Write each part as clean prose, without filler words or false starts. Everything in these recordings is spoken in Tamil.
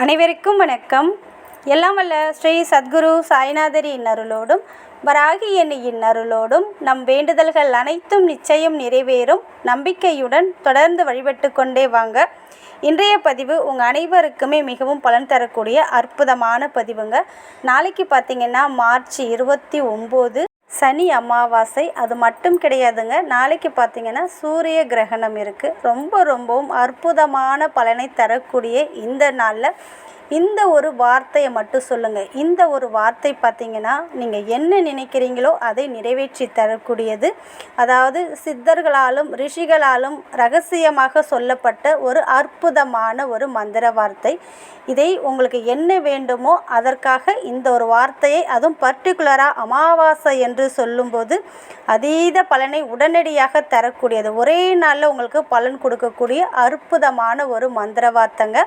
அனைவருக்கும் வணக்கம். எல்லாம் வல்ல ஸ்ரீ சத்குரு சாய்நாதரின் அருளோடும் வராகி எண்ணியின் அருளோடும் நம் வேண்டுதல்கள் அனைத்தும் நிச்சயம் நிறைவேறும் நம்பிக்கையுடன் தொடர்ந்து வழிபட்டு கொண்டே வாங்க. இன்றைய பதிவு உங்கள் அனைவருக்குமே மிகவும் பலன் தரக்கூடிய அற்புதமான பதிவுங்க. நாளைக்கு பார்த்திங்கன்னா மார்ச் 29 சனி அமாவாசை. அது மட்டும் கிடையாதுங்க, நாளைக்கு பார்த்திங்கன்னா சூரிய கிரகணம் இருக்குது. ரொம்பவும் அற்புதமான பலனை தரக்கூடிய இந்த நாளில் இந்த ஒரு வார்த்தையை மட்டும் சொல்லுங்கள். இந்த ஒரு வார்த்தை பார்த்திங்கன்னா நீங்கள் என்ன நினைக்கிறீங்களோ அதை நிறைவேற்றி தரக்கூடியது. அதாவது சித்தர்களாலும் ரிஷிகளாலும் ரகசியமாக சொல்லப்பட்ட ஒரு அற்புதமான ஒரு மந்திர வார்த்தை. இதை உங்களுக்கு என்ன வேண்டுமோ அதற்காக இந்த ஒரு வார்த்தையை, அதுவும் பர்டிகுலராக அமாவாசை என்று சொல்லும்போது அதீத பலனை உடனடியாக தரக்கூடியது, ஒரே நாளில் உங்களுக்கு பலன் கொடுக்கக்கூடிய அற்புதமான ஒரு மந்திர வார்த்தைங்க.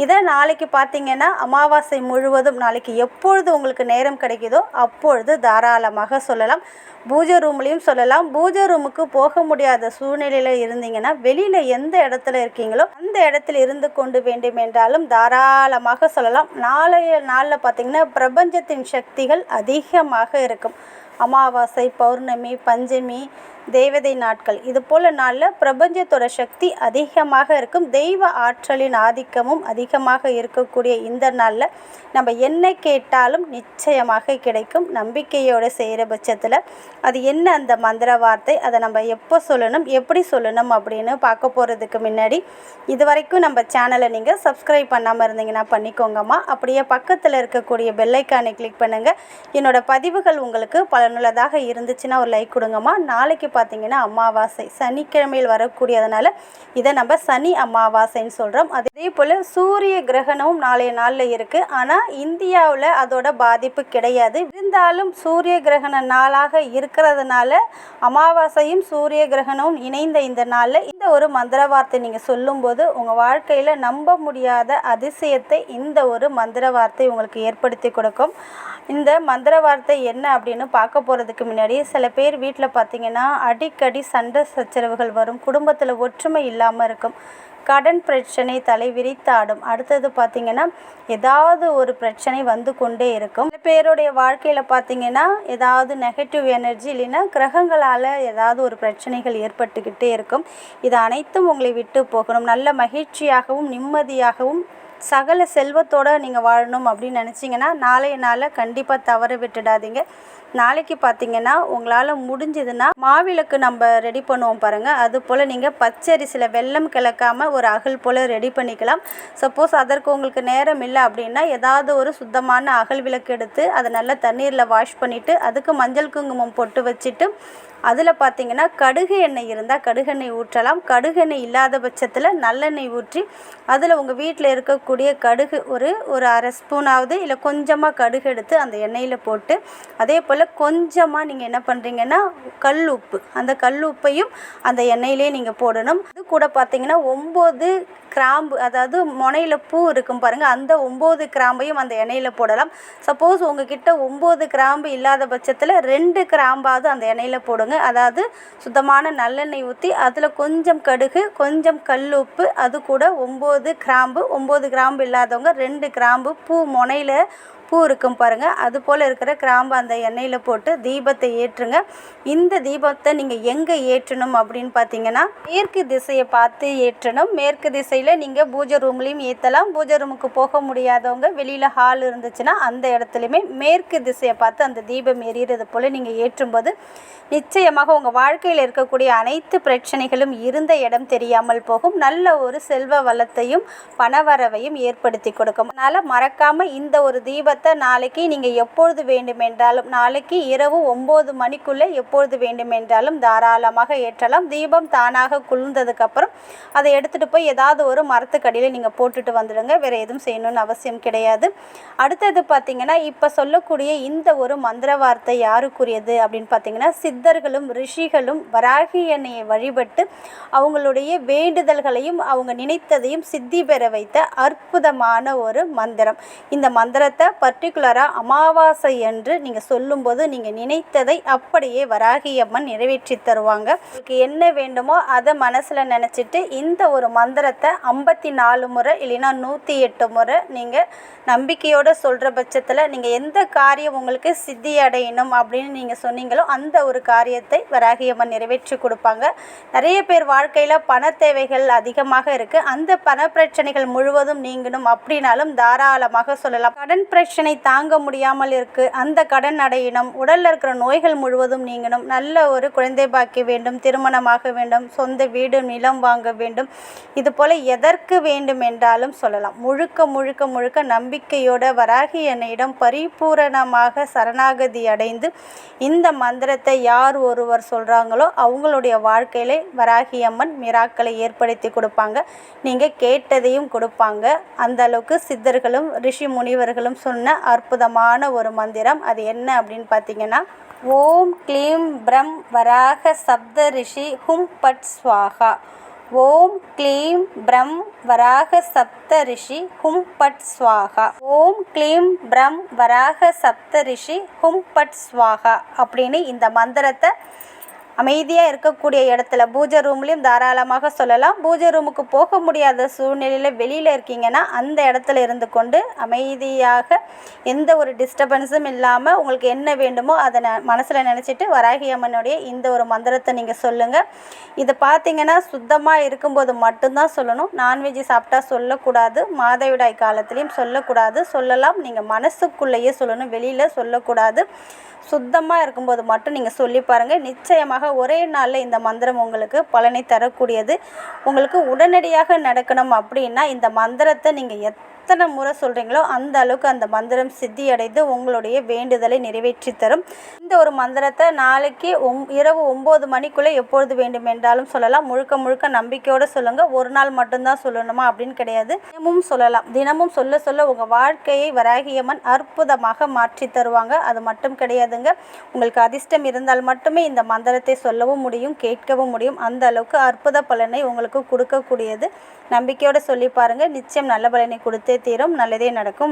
இதை நாளைக்கு பார்த்திங்கன்னா அமாவாசை முழுவதும் நாளைக்கு எப்பொழுது உங்களுக்கு நேரம் கிடைக்குதோ அப்பொழுது தாராளமாக சொல்லலாம். பூஜை ரூம்லேயும் சொல்லலாம். பூஜை ரூமுக்கு போக முடியாத சூழ்நிலையில் இருந்தீங்கன்னா வெளியில் எந்த இடத்துல இருக்கீங்களோ அந்த இடத்துல இருந்து கொண்டு வேண்டுமென்றாலும் தாராளமாக சொல்லலாம். நாளைய நாளில் பார்த்திங்கன்னா பிரபஞ்சத்தின் சக்திகள் அதிகமாக இருக்கும். அமாவாசை, பௌர்ணமி, பஞ்சமி, தேவதை நாட்கள், இது போல் நாளில் பிரபஞ்சத்தோட சக்தி அதிகமாக இருக்கும். தெய்வ ஆற்றலின் ஆதிக்கமும் அதிகமாக இருக்கக்கூடிய இந்த நாளில் நம்ம என்ன கேட்டாலும் நிச்சயமாக கிடைக்கும். நம்பிக்கையோடு செய்கிற பட்சத்தில் அது என்ன அந்த மந்திர வார்த்தை, அதை நம்ம எப்போ சொல்லணும், எப்படி சொல்லணும் அப்படின்னு பார்க்க போகிறதுக்கு முன்னாடி இது வரைக்கும் நம்ம சேனலை நீங்கள் சப்ஸ்கிரைப் பண்ணாமல் இருந்தீங்கன்னா பண்ணிக்கோங்கம்மா. அப்படியே பக்கத்தில் இருக்கக்கூடிய பெல்லைக்கானை கிளிக் பண்ணுங்கள். என்னோடய பதிவுகள் உங்களுக்கு பலனுள்ளதாக இருந்துச்சுன்னா ஒரு லைக் கொடுங்கம்மா. நாளைக்கு பார்த்திங்கன்னா அமாவாசை சனிக்கிழமையில் வரக்கூடியதுனால இதை நம்ம சனி அமாவாசைன்னு சொல்கிறோம். அதே போல் சூரிய கிரகணமும் நாளைய நாளில் இருக்குது. ஆனால் இந்தியாவில் அதோட பாதிப்பு கிடையாது. இருந்தாலும் சூரிய கிரகண நாளாக இருக்கிறதுனால அமாவாசையும் சூரிய கிரகணமும் இணைந்த இந்த நாளில் இந்த ஒரு மந்திர வார்த்தை நீங்கள் சொல்லும்போது உங்கள் வாழ்க்கையில் நம்ப முடியாத அதிசயத்தை இந்த ஒரு மந்திர வார்த்தை உங்களுக்கு ஏற்படுத்தி கொடுக்கும். இந்த மந்திர வார்த்தை என்ன அப்படின்னு பார்க்க போகிறதுக்கு முன்னாடி சில பேர் வீட்டில் பார்த்திங்கன்னா அடிக்கடி சண்டை சச்சரவுகள் வரும். குடும்பத்தில் ஒற்றுமை இல்லாமல் இருக்கும். கடன் பிரச்சனை தலை விரித்தாடும். அடுத்தது பார்த்திங்கன்னா ஏதாவது ஒரு பிரச்சனை வந்து கொண்டே இருக்கும். சில பேருடைய வாழ்க்கையில் பார்த்திங்கன்னா ஏதாவது நெகட்டிவ் எனர்ஜி இல்லைன்னா கிரகங்களால் ஏதாவது ஒரு பிரச்சனைகள் ஏற்பட்டுக்கிட்டே இருக்கும். இது அனைத்தும் உங்களை விட்டு போகணும். நல்ல மகிழ்ச்சியாகவும் நிம்மதியாகவும் சகல செல்வத்தோடு நீங்கள் வாழணும் அப்படின்னு நினச்சிங்கன்னா நாளைய நாளில் கண்டிப்பாக தவற விட்டுடாதீங்க. நாளைக்கு பார்த்திங்கன்னா உங்களால் முடிஞ்சதுன்னா மாவிளக்கு நம்ம ரெடி பண்ணுவோம் பாருங்கள், அது போல் நீங்கள் பச்சரிசியில் வெல்லம் கலக்காமல் ஒரு அகல் போல் ரெடி பண்ணிக்கலாம். சப்போஸ் அதற்கு உங்களுக்கு நேரம் இல்லை அப்படின்னா ஏதாவது ஒரு சுத்தமான அகல் விளக்கு எடுத்து அதை நல்லா தண்ணீரில் வாஷ் பண்ணிவிட்டு அதுக்கு மஞ்சள் குங்குமம் பொட்டு வச்சுட்டு அதில் பார்த்திங்கன்னா கடுகு எண்ணெய் இருந்தால் கடுகெண்ணெய் ஊற்றலாம். கடுகெண்ணெய் இல்லாத பட்சத்தில் நல்லெண்ணெய் ஊற்றி அதில் உங்கள் வீட்டில் இருக்கக்கூடிய கடுகு ஒரு அரை ஸ்பூனாவது இல்லை கொஞ்சமாக கடுகு எடுத்து அந்த எண்ணெயில் போட்டு அதே போல் கொஞ்சமாக நீங்கள் என்ன பண்ணுறீங்கன்னா கல் உப்பு, அந்த கல் உப்பையும் அந்த எண்ணெயிலே நீங்கள் போடணும். அது கூட பார்த்திங்கன்னா 9 கிராம்பு, அதாவது முனையில் பூ இருக்கும் பாருங்கள், அந்த 9 கிராம்பையும் அந்த எண்ணெயில் போடலாம். சப்போஸ் உங்ககிட்ட 9 கிராம்பு இல்லாத பட்சத்தில் 2 கிராம்பாவது அந்த எண்ணெயில் போடுங்க. அதாவது சுத்தமான நல்லெண்ணெய் ஊற்றி அதில் கொஞ்சம் கடுகு, கொஞ்சம் கல் உப்பு, அது கூட 9 கிராம்பு. 9 கிராம்பு இல்லாதவங்க 2 கிராம்பு, பூ முனையில் பூ இருக்கும் பாருங்கள், அது போல் இருக்கிற கிராம்பு அந்த எண்ணெயில் போட்டு தீபத்தை ஏற்றுங்க. இந்த தீபத்தை நீங்கள் எங்கே ஏற்றணும் அப்படின்னு பார்த்தீங்கன்னா மேற்கு திசையை பார்த்து ஏற்றணும். மேற்கு திசையில் நீங்கள் பூஜை ரூம்லேயும் ஏற்றலாம். பூஜை ரூமுக்கு போக முடியாதவங்க வெளியில் ஹால் இருந்துச்சுன்னா அந்த இடத்துலையுமே மேற்கு திசையை பார்த்து அந்த தீபம் எரிகிறது போல் நீங்கள் ஏற்றும்போது நிச்சயமாக உங்கள் வாழ்க்கையில் இருக்கக்கூடிய அனைத்து பிரச்சனைகளும் இருந்த இடம் தெரியாமல் போகும். நல்ல ஒரு செல்வ வளத்தையும் பணவரவையும் ஏற்படுத்தி கொடுக்கும். அதனால் மறக்காமல் இந்த ஒரு தீபத்தை நாளைக்கு நீங்கள் எப்பொழுது வேண்டுமென்றாலும், நாளைக்கு இரவு 9 மணிக்குள்ளே எப்பொழுது வேண்டுமென்றாலும் தாராளமாக ஏற்றலாம். தீபம் தானாக குளிர்ந்ததுக்கப்புறம் அதை எடுத்துகிட்டு போய் ஏதாவது ஒரு மரத்துக்கடியில் நீங்கள் போட்டுட்டு வந்துடுங்க. வேறு எதுவும் செய்யணும்னு அவசியம் கிடையாது. அடுத்தது பார்த்திங்கன்னா இப்போ சொல்லக்கூடிய இந்த ஒரு மந்திர வார்த்தை யாருக்குரியது அப்படின்னு பார்த்திங்கன்னா சித்தர்களும் ரிஷிகளும் வராகி எண்ணெயை வழிபட்டு அவங்களுடைய வேண்டுதல்களையும் அவங்க நினைத்ததையும் சித்தி பெற வைத்த அற்புதமான ஒரு மந்திரம். இந்த மந்திரத்தை பர்டிகுலராக அமாவாசை என்று நீங்கள் சொல்லும்போது நீங்கள் நினைத்ததை அப்படியே வராகி அம்மன் நிறைவேற்றி தருவாங்க. உங்களுக்கு என்ன வேண்டுமோ அதை மனசில் நினச்சிட்டு இந்த ஒரு மந்திரத்தை 54 முறை இல்லைன்னா 108 முறை நீங்கள் நம்பிக்கையோடு சொல்கிற பட்சத்தில் நீங்கள் எந்த காரியம் உங்களுக்கு சித்தி அடையணும் அப்படின்னு நீங்கள் சொன்னீங்களோ அந்த ஒரு காரியத்தை வராகி அம்மன் நிறைவேற்றி கொடுப்பாங்க. நிறைய பேர் வாழ்க்கையில் பண தேவைகள் அதிகமாக இருக்குது. அந்த பண பிரச்சனைகள் முழுவதும் நீங்கணும் அப்படின்னாலும் தாராளமாக சொல்லலாம். கடன் பிரச்சனை தாங்க முடியாமல் இருக்குது, அந்த கடன் அடையணும், உடலில் இருக்கிற நோய்கள் முழுவதும் நீங்கணும், நல்ல ஒரு குழந்தை பாக்கிய வேண்டும், திருமணமாக வேண்டும், சொந்த வீடு நிலம் வாங்க வேண்டும், இது போல் எதற்கு வேண்டும் என்றாலும் சொல்லலாம். முழுக்க முழுக்க முழுக்க நம்பிக்கையோட வராகி அன்னையிடம் பரிபூரணமாக சரணாகதி அடைந்து இந்த மந்திரத்தை யார் ஒருவர் சொல்கிறாங்களோ அவங்களுடைய வாழ்க்கையிலே வராகி அம்மன் மிராக்களை ஏற்படுத்தி கொடுப்பாங்க. நீங்கள் கேட்டதையும் கொடுப்பாங்க. அந்த அளவுக்கு சித்தர்களும் ரிஷி முனிவர்களும் சொன்ன அற்புதமான ஒரு மந்திரம். அது என்ன அப்படின்னு பார்த்தீங்கன்னா, ஓம் க்ளீம் பிரம் வராக சப்த ரிஷி ஹும் பட் ஸ்வாகா. ஓம் க்ளீம் பிரம் வராக சப்த ரிஷி ஹும் பட் ஸ்வாகா. ஓம் க்ளீம் பிரம் வராக சப்த ரிஷி ஹும் பட் ஸ்வாகா அப்படின்னு இந்த மந்திரத்தை அமைதியாக இருக்கக்கூடிய இடத்துல பூஜை ரூம்லேயும் தாராளமாக சொல்லலாம். பூஜை ரூமுக்கு போக முடியாத சூழ்நிலையில் வெளியில் இருக்கீங்கன்னா அந்த இடத்துல இருந்து கொண்டு அமைதியாக எந்த ஒரு டிஸ்டர்பன்ஸும் இல்லாமல் உங்களுக்கு என்ன வேண்டுமோ அதை மனசில் நினச்சிட்டு வராகி அம்மனுடைய இந்த ஒரு மந்திரத்தை நீங்கள் சொல்லுங்கள். இது பார்த்திங்கன்னா சுத்தமாக இருக்கும்போது மட்டும்தான் சொல்லணும். நான்வெஜ் சாப்பிட்டா சொல்லக்கூடாது. மாதவிடாய் காலத்துலேயும் சொல்லக்கூடாது. சொல்லலாம், நீங்கள் மனசுக்குள்ளேயே சொல்லணும், வெளியில் சொல்லக்கூடாது. சுத்தமாக இருக்கும்போது மட்டும் நீங்கள் சொல்லி பாருங்கள். நிச்சயமாக ஒரே நாளில் இந்த மந்திரம் உங்களுக்கு பலனை தரக்கூடியது. உங்களுக்கு உடனடியாக நடக்கணும் அப்படின்னா இந்த மந்திரத்தை நீங்கள் எத்தனை முறை சொல்கிறீங்களோ அந்த அளவுக்கு அந்த மந்திரம் சித்தி அடைந்து உங்களுடைய வேண்டுதலை நிறைவேற்றி தரும். இந்த ஒரு மந்திரத்தை நாளைக்கு இரவு 9 மணிக்குள்ளே எப்பொழுது வேண்டும் என்றாலும் சொல்லலாம். முழுக்க முழுக்க நம்பிக்கையோடு சொல்லுங்கள். ஒரு நாள் மட்டும்தான் சொல்லணுமா அப்படின்னு கிடையாது, தினமும் சொல்லலாம். தினமும் சொல்ல சொல்ல உங்கள் வாழ்க்கையை வராகி அம்மன் அற்புதமாக மாற்றி தருவாங்க. அது மட்டும் கிடையாதுங்க, உங்களுக்கு அதிர்ஷ்டம் இருந்தால் மட்டுமே இந்த மந்திரத்தை சொல்லவும் முடியும், கேட்கவும் முடியும். அந்த அளவுக்கு அற்புத பலனை உங்களுக்கு கொடுக்கக்கூடியது. நம்பிக்கையோடு சொல்லி பாருங்கள். நிச்சயம் நல்ல பலனை கொடுத்தே தீரும். நல்லதே நடக்கும்.